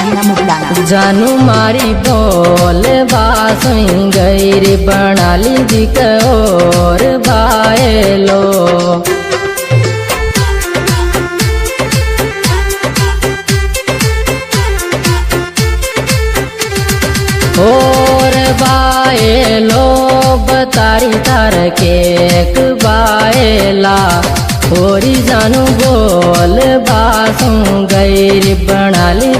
मीना मुगलाना। जानू मारी बोल बासुई गैर बना ली और बाएलो। और बाएलो बतारी तार के बाएला होरी जानू बोल बासू गैर बना ली